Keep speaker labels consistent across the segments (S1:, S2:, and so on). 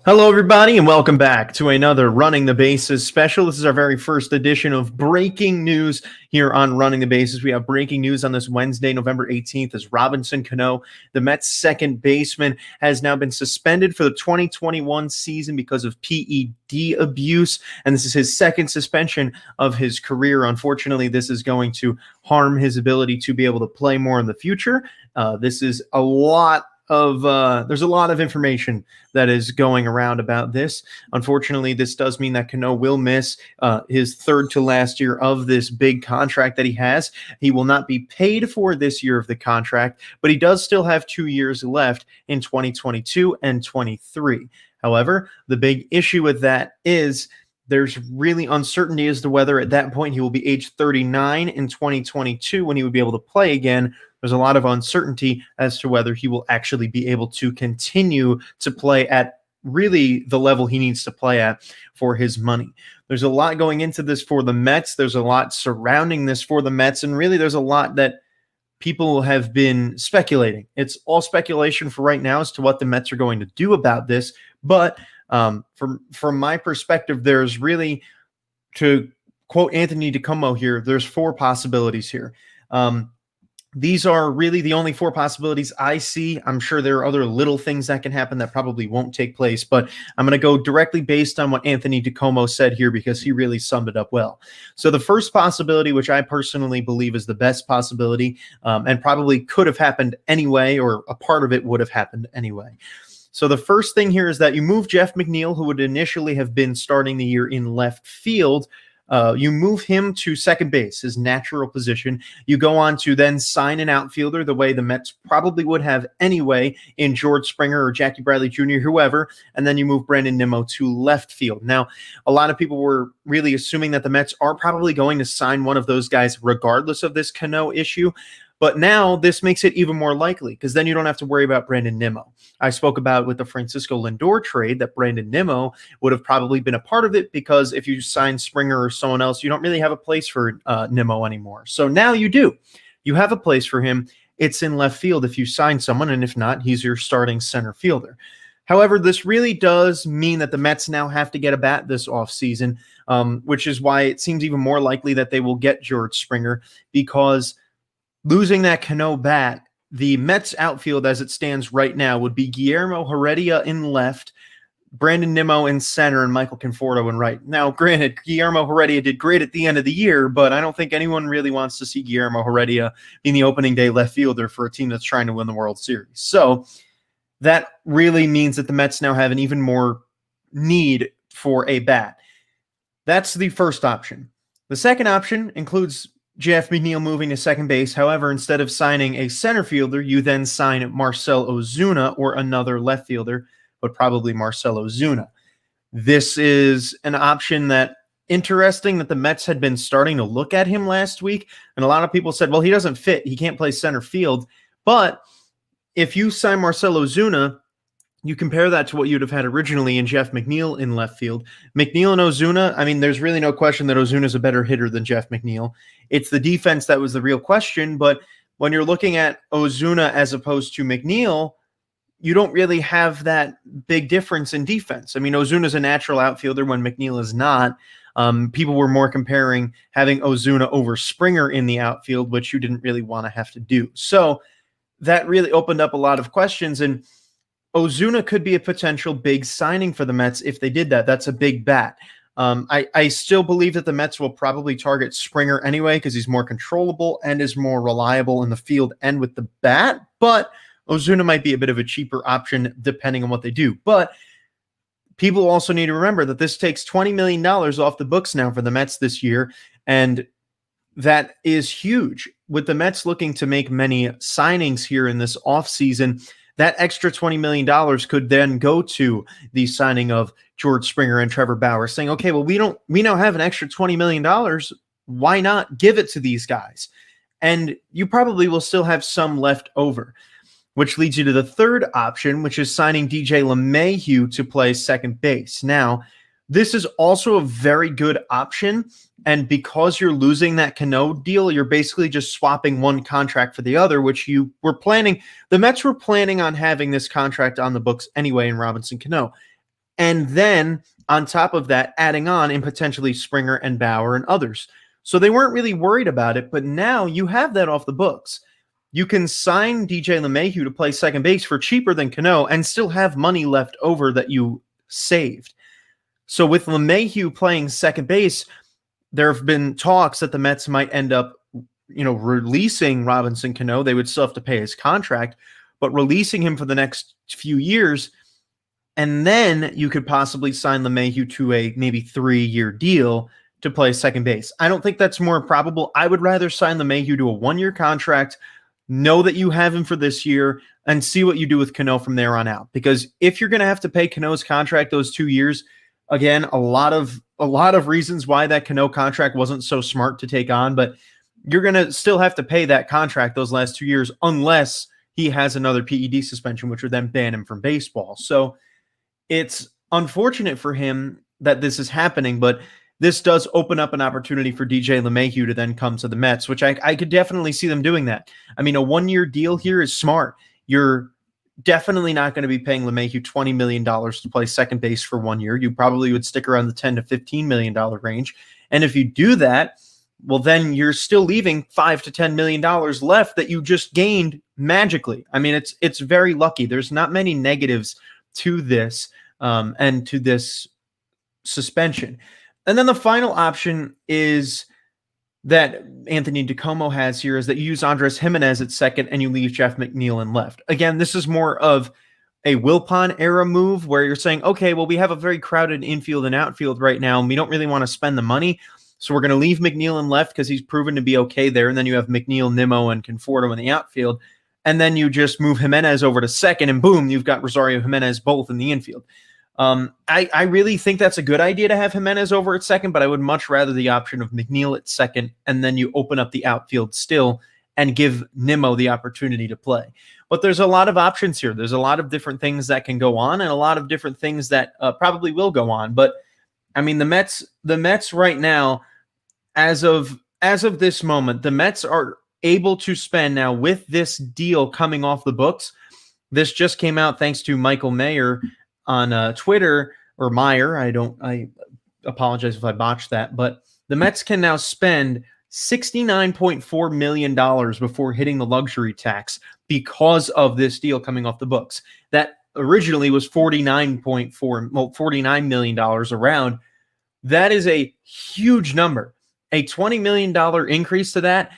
S1: Hello, everybody, and welcome back to another Running the Bases special. This is our very first edition of breaking news here on Running the Bases. We have breaking news on this Wednesday, November 18th, as Robinson Cano, the Mets' second baseman, has now been suspended for the 2021 season because of PED abuse, and this is his second suspension of his career. Unfortunately, this is going to harm his ability to be able to play more in the future. This is a lot of there's a lot of information that is going around about this. Unfortunately, this does mean that Cano will miss his third to last year of this big contract that he has. He will not be paid for this year of the contract, but he does still have 2 years left in 2022 and 23. However, the big issue with that is there's really uncertainty as to whether at that point he will be age 39 in 2022 when he would be able to play again. There's a lot of uncertainty as to whether he will actually be able to continue to play at really the level he needs to play at for his money. There's a lot going into this for the Mets. There's a lot surrounding this for the Mets, and really there's a lot that people have been speculating. It's all speculation for right now as to what the Mets are going to do about this, but from my perspective, there's really, to quote Anthony DiComo here, there's four possibilities here. These are really the only four possibilities I see. I'm sure there are other little things that can happen that probably won't take place, but I'm going to go directly based on what Anthony DiComo said here because he really summed it up well. So the first possibility, which I personally believe is the best possibility, and probably could have happened anyway, or a part of it would have happened anyway. So the first thing here is that you move Jeff McNeil, who would initially have been starting the year in left field. You move him to second base, his natural position. You go on to then sign an outfielder the way the Mets probably would have anyway in George Springer or Jackie Bradley Jr., whoever, and then you move Brandon Nimmo to left field. Now, a lot of people were really assuming that the Mets are probably going to sign one of those guys regardless of this Cano issue. But now this makes it even more likely because then you don't have to worry about Brandon Nimmo. I spoke about with the Francisco Lindor trade that Brandon Nimmo would have probably been a part of it because if you sign Springer or someone else, you don't really have a place for Nimmo anymore. So now you do. You have a place for him. It's in left field if you sign someone, and if not, he's your starting center fielder. However, this really does mean that the Mets now have to get a bat this offseason, which is why it seems even more likely that they will get George Springer because losing that Cano bat, the Mets outfield as it stands right now would be Guillermo Heredia in left, Brandon Nimmo in center, and Michael Conforto in right. Now, granted, Guillermo Heredia did great at the end of the year, but I don't think anyone really wants to see Guillermo Heredia being the opening day left fielder for a team that's trying to win the World Series. So that really means that the Mets now have an even more need for a bat. That's the first option. The second option includes Jeff McNeil moving to second base. However, instead of signing a center fielder, you then sign Marcell Ozuna or another left fielder, but probably Marcell Ozuna. This is an option that interesting that the Mets had been starting to look at him last week. And a lot of people said, well, he doesn't fit. He can't play center field. But if you sign Marcell Ozuna, you compare that to what you'd have had originally in Jeff McNeil in left field. McNeil and Ozuna, I mean, there's really no question that Ozuna is a better hitter than Jeff McNeil. It's the defense that was the real question, but when you're looking at Ozuna as opposed to McNeil, you don't really have that big difference in defense. I mean, Ozuna is a natural outfielder when McNeil is not. People were more comparing having Ozuna over Springer in the outfield, which you didn't really want to have to do. So that really opened up a lot of questions, and Ozuna could be a potential big signing for the Mets if they did that. That's a big bat. I still believe that the Mets will probably target Springer anyway because he's more controllable and is more reliable in the field and with the bat. But Ozuna might be a bit of a cheaper option depending on what they do. But people also need to remember that this takes $20 million off the books now for the Mets this year, and that is huge. With the Mets looking to make many signings here in this offseason, that extra $20 million could then go to the signing of George Springer and Trevor Bauer, saying, okay, well, we now have an extra $20 million. Why not give it to these guys? And you probably will still have some left over, which leads you to the third option, which is signing DJ LeMahieu to play second base. Now, this is also a very good option. And because you're losing that Cano deal, you're basically just swapping one contract for the other, which you were planning. The Mets were planning on having this contract on the books anyway in Robinson Cano. And then on top of that, adding on in potentially Springer and Bauer and others. So they weren't really worried about it, but now you have that off the books. You can sign DJ LeMahieu to play second base for cheaper than Cano and still have money left over that you saved. So with LeMahieu playing second base, there have been talks that the Mets might end up, releasing Robinson Cano. They would still have to pay his contract, but releasing him for the next few years. And then you could possibly sign LeMahieu to a maybe 3-year deal to play second base. I don't think that's more probable. I would rather sign LeMahieu to a 1-year contract, know that you have him for this year, and see what you do with Cano from there on out. Because if you're going to have to pay Cano's contract those 2 years, again, a lot of reasons why that Cano contract wasn't so smart to take on, but you're going to still have to pay that contract those last 2 years unless he has another PED suspension, which would then ban him from baseball. So it's unfortunate for him that this is happening, but this does open up an opportunity for DJ LeMahieu to then come to the Mets, which I could definitely see them doing that. I mean, a 1-year deal here is smart. You're definitely not going to be paying LeMahieu $20 million to play second base for 1 year. You probably would stick around the $10 to $15 million range. And if you do that, well, then you're still leaving $5 to $10 million left that you just gained magically. I mean, it's very lucky. There's not many negatives to this and to this suspension. And then the final option is that Anthony DiComo has here is that you use Andres Jimenez at second and you leave Jeff McNeil in left. Again, this is more of a Wilpon era move where you're saying, okay, well, we have a very crowded infield and outfield right now, and we don't really want to spend the money. So we're going to leave McNeil in left because he's proven to be okay there. And then you have McNeil, Nimmo, and Conforto in the outfield. And then you just move Jimenez over to second, and boom, you've got Rosario Jimenez both in the infield. I really think that's a good idea to have Jimenez over at second, but I would much rather the option of McNeil at second, and then you open up the outfield still and give Nimmo the opportunity to play. But there's a lot of options here. There's a lot of different things that can go on and a lot of different things that probably will go on. But I mean, the Mets right now, as of this moment, the Mets are able to spend now with this deal coming off the books. This just came out thanks to Michael Mayer on Twitter, or Meyer. I apologize if I botched that, but the Mets can now spend $69.4 million before hitting the luxury tax because of this deal coming off the books. That originally was $49 million around. That is a huge number. A $20 million increase to that.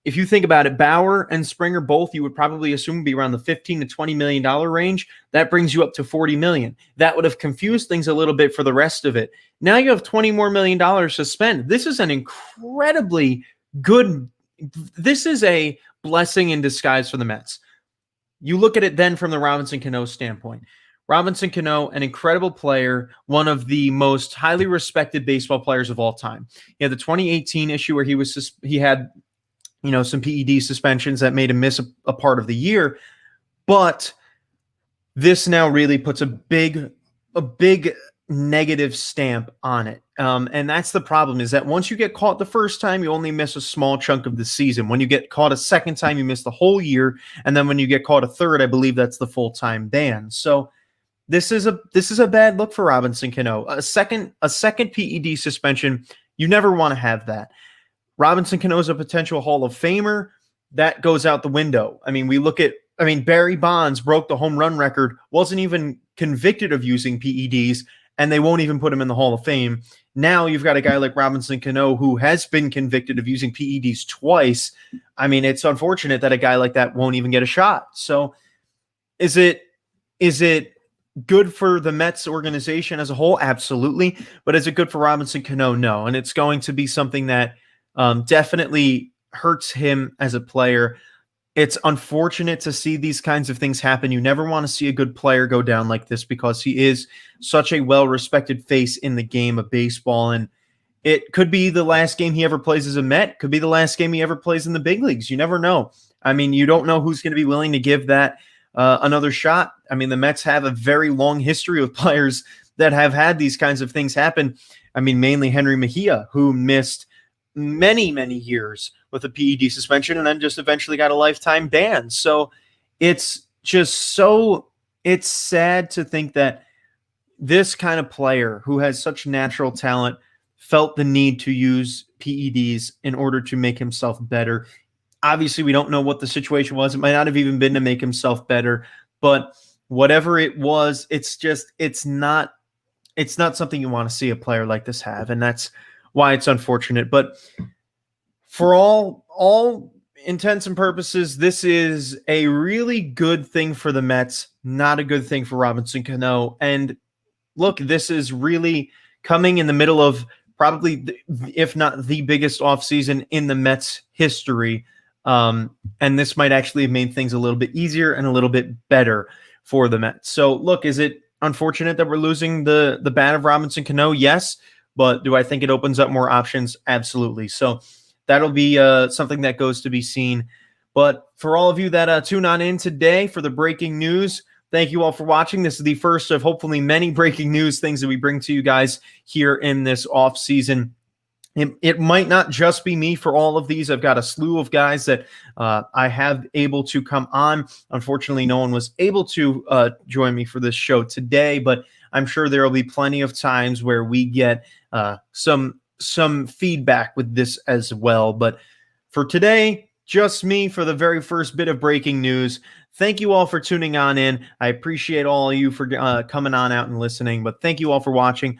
S1: If you think about it, Bauer and Springer both, you would probably assume be around the $15 to $20 million range. That brings you up to $40 million. That would have confused things a little bit for the rest of it. Now you have $20 more million to spend. This is an incredibly good. This is a blessing in disguise for the Mets. You look at it then from the Robinson Cano standpoint. Robinson Cano, an incredible player, one of the most highly respected baseball players of all time. He had the 2018 issue where he had some PED suspensions that made him miss a part of the year. But this now really puts a big negative stamp on it. And that's the problem, is that once you get caught the first time, you only miss a small chunk of the season. When you get caught a second time, you miss the whole year. And then when you get caught a third, I believe that's the full-time ban. So this is a bad look for Robinson Cano. A second PED suspension, you never want to have that. Robinson Cano is a potential Hall of Famer. That goes out the window. I mean, Barry Bonds broke the home run record, wasn't even convicted of using PEDs, and they won't even put him in the Hall of Fame. Now you've got a guy like Robinson Cano who has been convicted of using PEDs twice. I mean, it's unfortunate that a guy like that won't even get a shot. So is it good for the Mets organization as a whole? Absolutely. But is it good for Robinson Cano? No. And it's going to be something that definitely hurts him as a player. It's unfortunate to see these kinds of things happen. You never want to see a good player go down like this because he is such a well-respected face in the game of baseball. And it could be the last game he ever plays as a Met. Could be the last game he ever plays in the big leagues. You never know. I mean, you don't know who's going to be willing to give that another shot. I mean, the Mets have a very long history of players that have had these kinds of things happen. I mean, mainly Henry Mejia, who missed many years with a PED suspension and then just eventually got a lifetime ban. So it's sad to think that this kind of player who has such natural talent felt the need to use PEDs in order to make himself better. Obviously, we don't know what the situation was. It might not have even been to make himself better, but whatever it was, it's not something you want to see a player like this have, and that's why it's unfortunate. But for all intents and purposes, this is a really good thing for the Mets, not a good thing for Robinson Cano. And look, this is really coming in the middle of probably, if not the biggest offseason in the Mets history. And this might actually have made things a little bit easier and a little bit better for the Mets. So, look, is it unfortunate that we're losing the bat of Robinson Cano? Yes. But do I think it opens up more options? Absolutely. So that'll be something that goes to be seen. But for all of you that tune on in today for the breaking news, thank you all for watching. This is the first of hopefully many breaking news things that we bring to you guys here in this off season. It might not just be me for all of these. I've got a slew of guys that I have able to come on. Unfortunately, no one was able to join me for this show today, but I'm sure there will be plenty of times where we get some feedback with this as well. But for today, just me for the very first bit of breaking news. Thank you all for tuning on in. I appreciate all of you for coming on out and listening, but thank you all for watching.